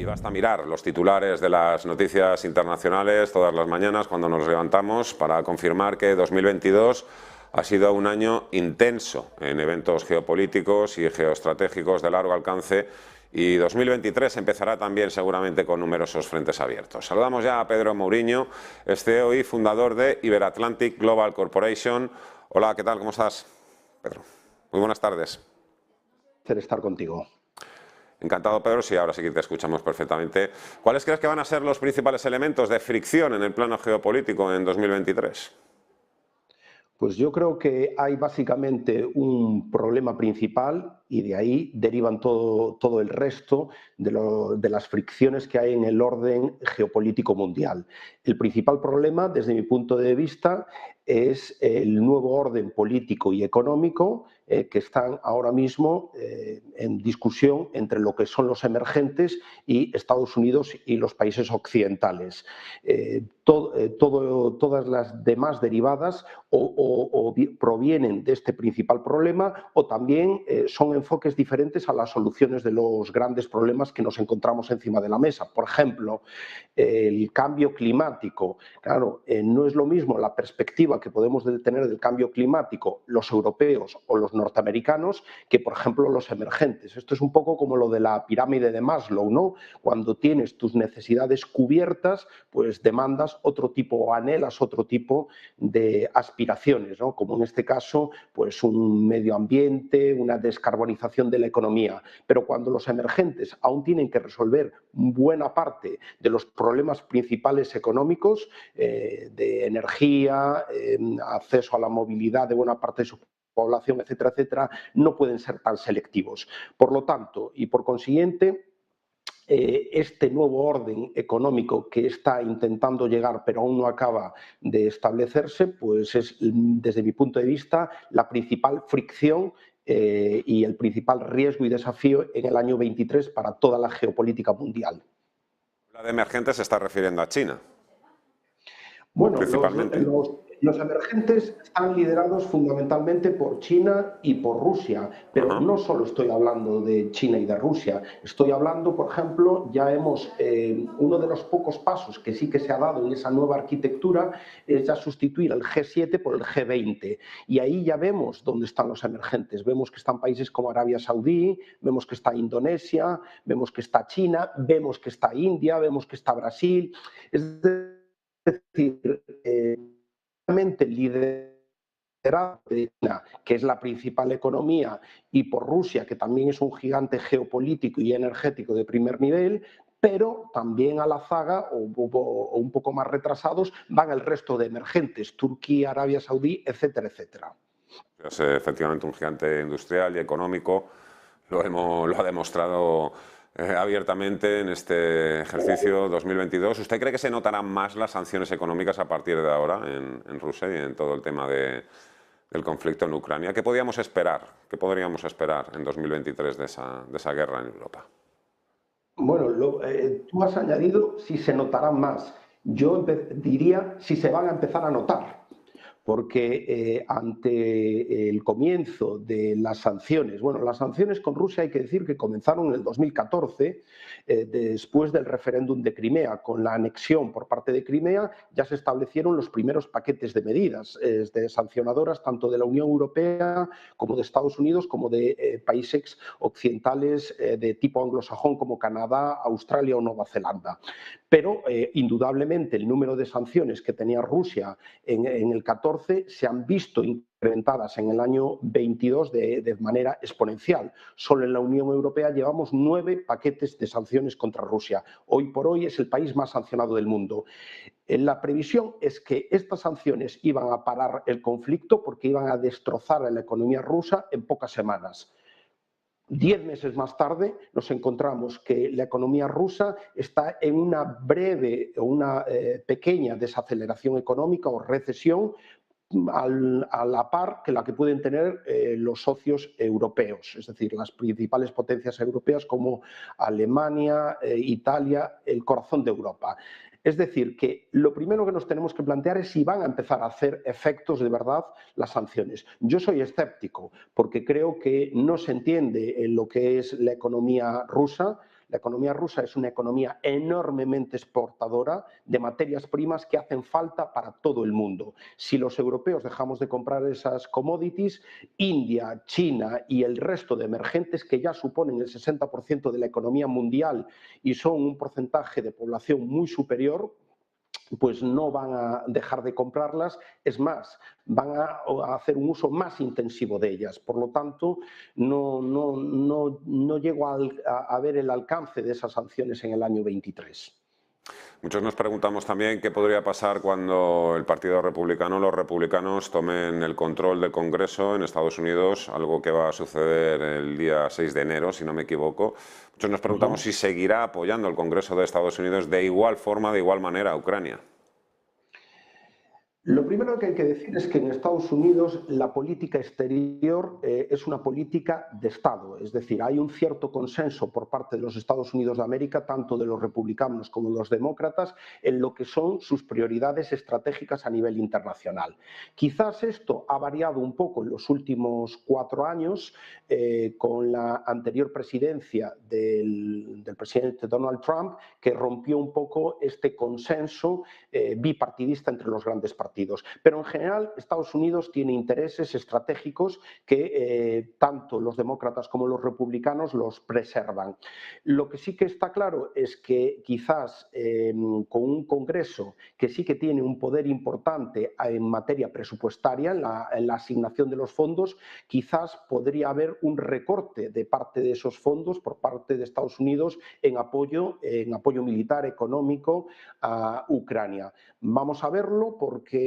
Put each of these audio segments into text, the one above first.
Y basta mirar los titulares de las noticias internacionales todas las mañanas cuando nos levantamos para confirmar que 2022 ha sido un año intenso en eventos geopolíticos y geoestratégicos de largo alcance, y 2023 empezará también seguramente con numerosos frentes abiertos. Saludamos ya a Pedro Mouriño, CEO y fundador de Iberatlantic Global Corporation. Hola, ¿qué tal? ¿Cómo estás, Pedro? Muy buenas tardes. Placer estar contigo. Encantado, Pedro. Sí, ahora sí que te escuchamos perfectamente. ¿Cuáles crees que van a ser los principales elementos de fricción en el plano geopolítico en 2023? Pues yo creo que hay básicamente un problema principal y de ahí derivan todo el resto de las fricciones que hay en el orden geopolítico mundial. El principal problema, desde mi punto de vista, es el nuevo orden político y económico que están ahora mismo en discusión entre lo que son los emergentes y Estados Unidos y los países occidentales. Todas las demás derivadas o provienen de este principal problema o también son enfoques diferentes a las soluciones de los grandes problemas que nos encontramos encima de la mesa. Por ejemplo, el cambio climático. Claro, no es lo mismo la perspectiva que podemos tener del cambio climático los europeos o los norteamericanos que, por ejemplo, los emergentes. Esto es un poco como lo de la pirámide de Maslow, ¿no? Cuando tienes tus necesidades cubiertas, pues demandas otro tipo o anhelas otro tipo de aspiraciones, ¿no? Como en este caso, pues un medio ambiente, una descarbonización de la economía. Pero cuando los emergentes aún tienen que resolver buena parte de los problemas principales económicos, de energía, acceso a la movilidad de buena parte de su población, etcétera, etcétera, no pueden ser tan selectivos. Por lo tanto, y por consiguiente, este nuevo orden económico que está intentando llegar pero aún no acaba de establecerse, pues es, desde mi punto de vista, la principal fricción y el principal riesgo y desafío en el año 23 para toda la geopolítica mundial. La de emergentes se está refiriendo a China. Bueno, principalmente. los emergentes están liderados fundamentalmente por China y por Rusia, pero no solo estoy hablando de China y de Rusia, estoy hablando, por ejemplo, uno de los pocos pasos que sí que se ha dado en esa nueva arquitectura es ya sustituir el G7 por el G20, y ahí ya vemos dónde están los emergentes, vemos que están países como Arabia Saudí, vemos que está Indonesia, vemos que está China, vemos que está India, vemos que está Brasil, es decir, liderado de China, que es la principal economía, y por Rusia, que también es un gigante geopolítico y energético de primer nivel, pero también a la zaga, o un poco más retrasados, van el resto de emergentes, Turquía, Arabia Saudí, etcétera, etcétera. Es efectivamente un gigante industrial y económico, lo ha demostrado abiertamente en este ejercicio 2022. ¿Usted cree que se notarán más las sanciones económicas a partir de ahora en Rusia y en todo el tema del conflicto en Ucrania? ¿Qué podríamos esperar en 2023 de esa guerra en Europa? Bueno, tú has añadido si se notarán más. Yo diría si se van a empezar a notar, porque ante el comienzo de las sanciones, bueno, las sanciones con Rusia hay que decir que comenzaron en el 2014, después del referéndum de Crimea. Con la anexión por parte de Crimea ya se establecieron los primeros paquetes de medidas sancionadoras tanto de la Unión Europea como de Estados Unidos, como de países occidentales de tipo anglosajón como Canadá, Australia o Nueva Zelanda. Pero indudablemente el número de sanciones que tenía Rusia en el 14 se han visto incrementadas en el año 22 de manera exponencial. Solo en la Unión Europea llevamos 9 paquetes de sanciones contra Rusia. Hoy por hoy es el país más sancionado del mundo. La previsión es que estas sanciones iban a parar el conflicto porque iban a destrozar a la economía rusa en pocas semanas. 10 meses más tarde nos encontramos que la economía rusa está en una breve o una pequeña desaceleración económica o recesión a la par que la que pueden tener los socios europeos, es decir, las principales potencias europeas como Alemania, Italia, el corazón de Europa. Es decir, que lo primero que nos tenemos que plantear es si van a empezar a hacer efectos de verdad las sanciones. Yo soy escéptico porque creo que no se entiende en lo que es la economía rusa. La economía rusa es una economía enormemente exportadora de materias primas que hacen falta para todo el mundo. Si los europeos dejamos de comprar esas commodities, India, China y el resto de emergentes que ya suponen el 60% de la economía mundial y son un porcentaje de población muy superior, pues no van a dejar de comprarlas, es más, van a hacer un uso más intensivo de ellas. Por lo tanto, no llego a ver el alcance de esas sanciones en el año 23. Muchos nos preguntamos también qué podría pasar cuando el Partido Republicano, los republicanos, tomen el control del Congreso en Estados Unidos, algo que va a suceder el día 6 de enero, si no me equivoco. Muchos nos preguntamos si seguirá apoyando el Congreso de Estados Unidos de igual forma, de igual manera a Ucrania. Lo primero que hay que decir es que en Estados Unidos la política exterior es una política de Estado, es decir, hay un cierto consenso por parte de los Estados Unidos de América, tanto de los republicanos como de los demócratas, en lo que son sus prioridades estratégicas a nivel internacional. Quizás esto ha variado un poco en los últimos 4 años con la anterior presidencia del presidente Donald Trump, que rompió un poco este consenso bipartidista entre los grandes partidos. Pero en general Estados Unidos tiene intereses estratégicos que tanto los demócratas como los republicanos los preservan. Lo que sí que está claro es que quizás con un Congreso que sí que tiene un poder importante en materia presupuestaria, en la asignación de los fondos, quizás podría haber un recorte de parte de esos fondos por parte de Estados Unidos en apoyo militar, económico a Ucrania. Vamos a verlo porque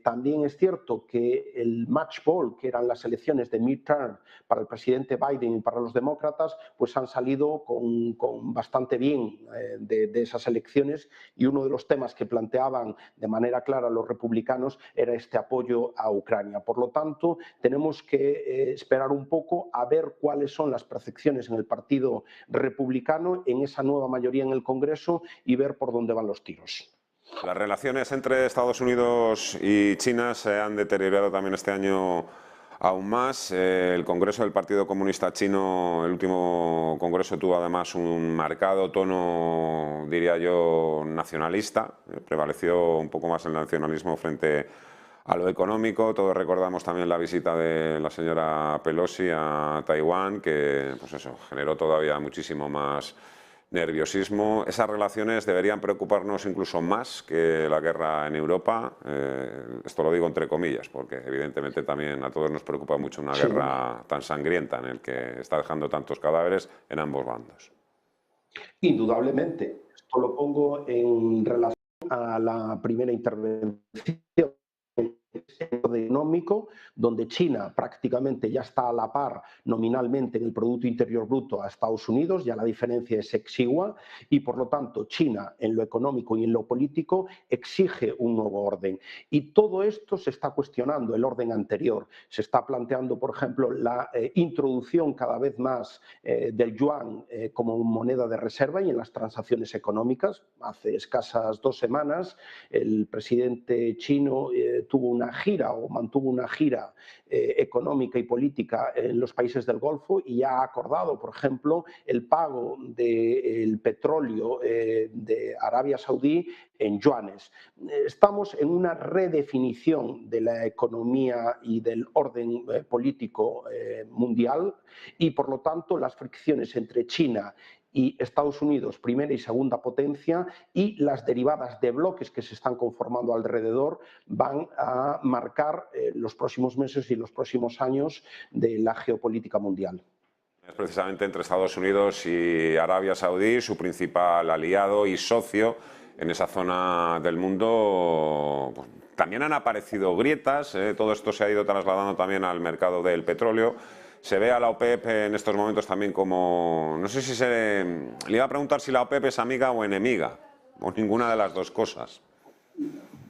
también es cierto que el match ball, que eran las elecciones de midterm para el presidente Biden y para los demócratas, pues han salido con bastante bien de esas elecciones, y uno de los temas que planteaban de manera clara los republicanos era este apoyo a Ucrania. Por lo tanto, tenemos que esperar un poco a ver cuáles son las percepciones en el Partido Republicano, en esa nueva mayoría en el Congreso, y ver por dónde van los tiros. Las relaciones entre Estados Unidos y China se han deteriorado también este año aún más. El Congreso del Partido Comunista Chino, el último Congreso, tuvo además un marcado tono, diría yo, nacionalista. Prevaleció un poco más el nacionalismo frente a lo económico. Todos recordamos también la visita de la señora Pelosi a Taiwán, que pues eso, generó todavía muchísimo más nerviosismo. Esas relaciones deberían preocuparnos incluso más que la guerra en Europa. Esto lo digo entre comillas, porque evidentemente también a todos nos preocupa mucho una guerra tan sangrienta en el que está dejando tantos cadáveres en ambos bandos. Indudablemente. Esto lo pongo en relación a la primera intervención económico, donde China prácticamente ya está a la par nominalmente en el Producto Interior Bruto a Estados Unidos, ya la diferencia es exigua, y por lo tanto China en lo económico y en lo político exige un nuevo orden. Y todo esto se está cuestionando, el orden anterior. Se está planteando, por ejemplo, la introducción cada vez más del yuan como moneda de reserva y en las transacciones económicas. Hace escasas 2 semanas el presidente chino tuvo una gira o mantuvo una gira económica y política en los países del Golfo y ha acordado, por ejemplo, el pago del petróleo de Arabia Saudí en yuanes. Estamos en una redefinición de la economía y del orden político mundial, y por lo tanto las fricciones entre China y Estados Unidos, primera y segunda potencia, y las derivadas de bloques que se están conformando alrededor van a marcar los próximos meses y los próximos años de la geopolítica mundial. Es precisamente entre Estados Unidos y Arabia Saudí, su principal aliado y socio en esa zona del mundo. Pues, también han aparecido grietas, todo esto se ha ido trasladando también al mercado del petróleo. Se ve a la OPEP en estos momentos también como, no sé si le iba a preguntar si la OPEP es amiga o enemiga, o ninguna de las dos cosas.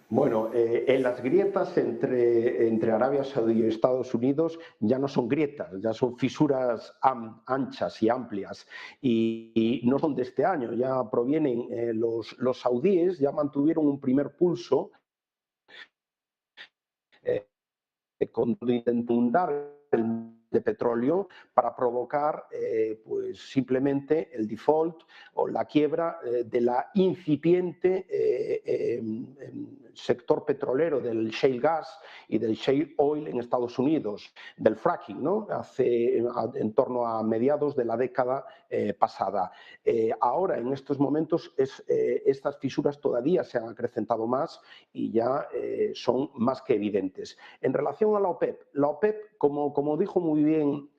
Bueno, en las grietas entre Arabia Saudí y Estados Unidos ya no son grietas, ya son fisuras anchas y amplias, y no son de este año, ya provienen, los saudíes ya mantuvieron un primer pulso cuando intentaron dar el de petróleo para provocar pues simplemente el default o la quiebra de la incipiente sector petrolero del shale gas y del shale oil en Estados Unidos, del fracking, ¿no? En torno a mediados de la década pasada. Ahora, en estos momentos, estas fisuras todavía se han acrecentado más y ya son más que evidentes. En relación a la OPEP, como dijo muy bien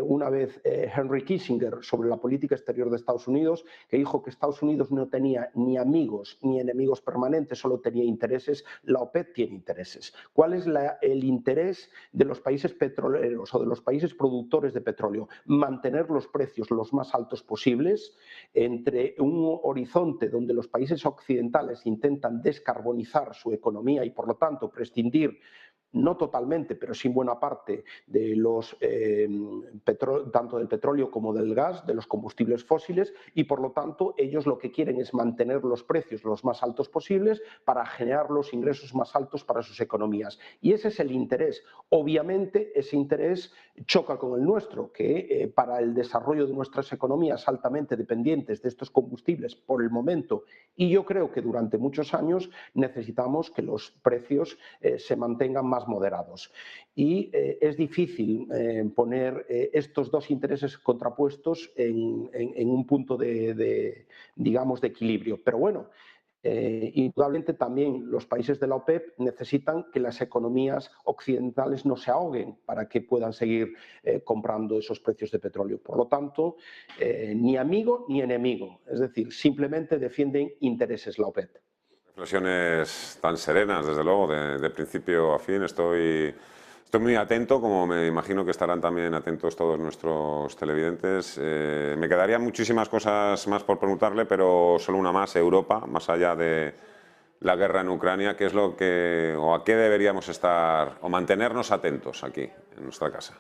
una vez Henry Kissinger sobre la política exterior de Estados Unidos, que dijo que Estados Unidos no tenía ni amigos ni enemigos permanentes, solo tenía intereses, la OPEP tiene intereses. ¿Cuál es el interés de los países petroleros o de los países productores de petróleo? Mantener los precios los más altos posibles entre un horizonte donde los países occidentales intentan descarbonizar su economía y, por lo tanto, prescindir no totalmente, pero sí buena parte de los tanto del petróleo como del gas, de los combustibles fósiles, y por lo tanto ellos lo que quieren es mantener los precios los más altos posibles para generar los ingresos más altos para sus economías. Y ese es el interés. Obviamente ese interés choca con el nuestro, que para el desarrollo de nuestras economías altamente dependientes de estos combustibles por el momento, y yo creo que durante muchos años, necesitamos que los precios se mantengan más moderados. Y es difícil poner estos dos intereses contrapuestos en un punto digamos, de equilibrio. Pero bueno, indudablemente también los países de la OPEP necesitan que las economías occidentales no se ahoguen para que puedan seguir comprando esos precios de petróleo. Por lo tanto, ni amigo ni enemigo, es decir, simplemente defienden intereses la OPEP. Reflexiones tan serenas, desde luego, de principio a fin. Estoy muy atento, como me imagino que estarán también atentos todos nuestros televidentes. Me quedarían muchísimas cosas más por preguntarle, pero solo una más. Europa, más allá de la guerra en Ucrania, ¿qué es lo que, o a qué deberíamos estar o mantenernos atentos aquí, en nuestra casa?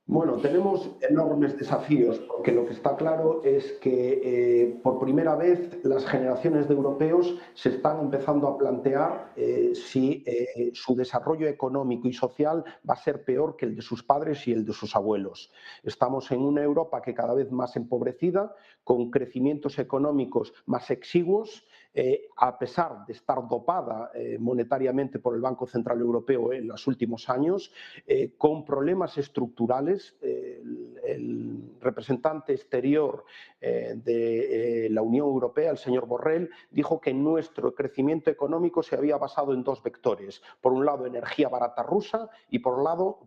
Bueno, tenemos enormes desafíos, porque lo que está claro es que por primera vez las generaciones de europeos se están empezando a plantear si su desarrollo económico y social va a ser peor que el de sus padres y el de sus abuelos. Estamos en una Europa que cada vez más empobrecida, con crecimientos económicos más exiguos, a pesar de estar dopada monetariamente por el Banco Central Europeo en los últimos años, con problemas estructurales. El representante exterior de la Unión Europea, el señor Borrell, dijo que nuestro crecimiento económico se había basado en dos vectores. Por un lado, energía barata rusa y por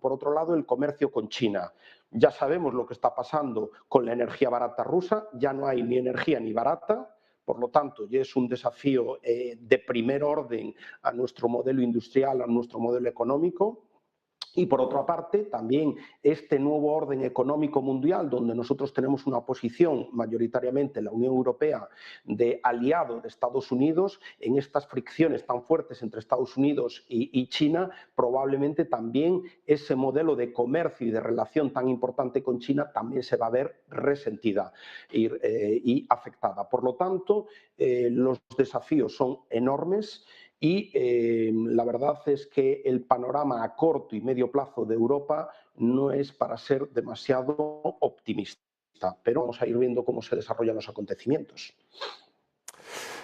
otro lado, el comercio con China. Ya sabemos lo que está pasando con la energía barata rusa, ya no hay ni energía ni barata. Por lo tanto, ya es un desafío de primer orden a nuestro modelo industrial, a nuestro modelo económico. Y por otra parte, también este nuevo orden económico mundial, donde nosotros tenemos una posición mayoritariamente, la Unión Europea, de aliado de Estados Unidos, en estas fricciones tan fuertes entre Estados Unidos y China, probablemente también ese modelo de comercio y de relación tan importante con China también se va a ver resentida y afectada. Por lo tanto, los desafíos son enormes. Y la verdad es que el panorama a corto y medio plazo de Europa no es para ser demasiado optimista, pero vamos a ir viendo cómo se desarrollan los acontecimientos.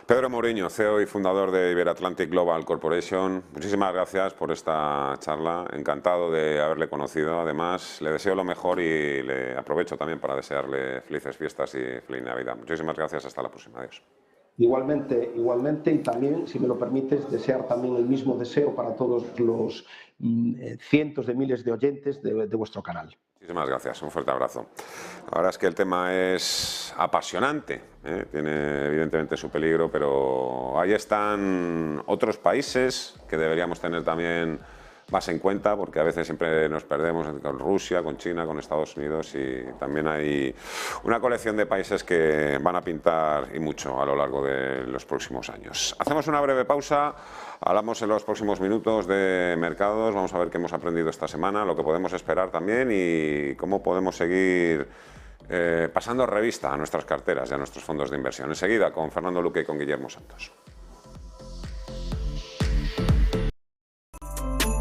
Pedro Mouriño, CEO y fundador de Iberatlantic Global Corporation, muchísimas gracias por esta charla, encantado de haberle conocido. Además, le deseo lo mejor y le aprovecho también para desearle felices fiestas y feliz Navidad. Muchísimas gracias, hasta la próxima. Adiós. Igualmente, y también, si me lo permites, desear también el mismo deseo para todos los cientos de miles de oyentes de vuestro canal. Muchísimas gracias, un fuerte abrazo. La verdad es que el tema es apasionante, tiene evidentemente su peligro, pero ahí están otros países que deberíamos tener también más en cuenta, porque a veces siempre nos perdemos con Rusia, con China, con Estados Unidos, y también hay una colección de países que van a pintar y mucho a lo largo de los próximos años. Hacemos una breve pausa, hablamos en los próximos minutos de mercados, vamos a ver qué hemos aprendido esta semana, lo que podemos esperar también y cómo podemos seguir pasando revista a nuestras carteras y a nuestros fondos de inversión. Enseguida con Fernando Luque y con Guillermo Santos.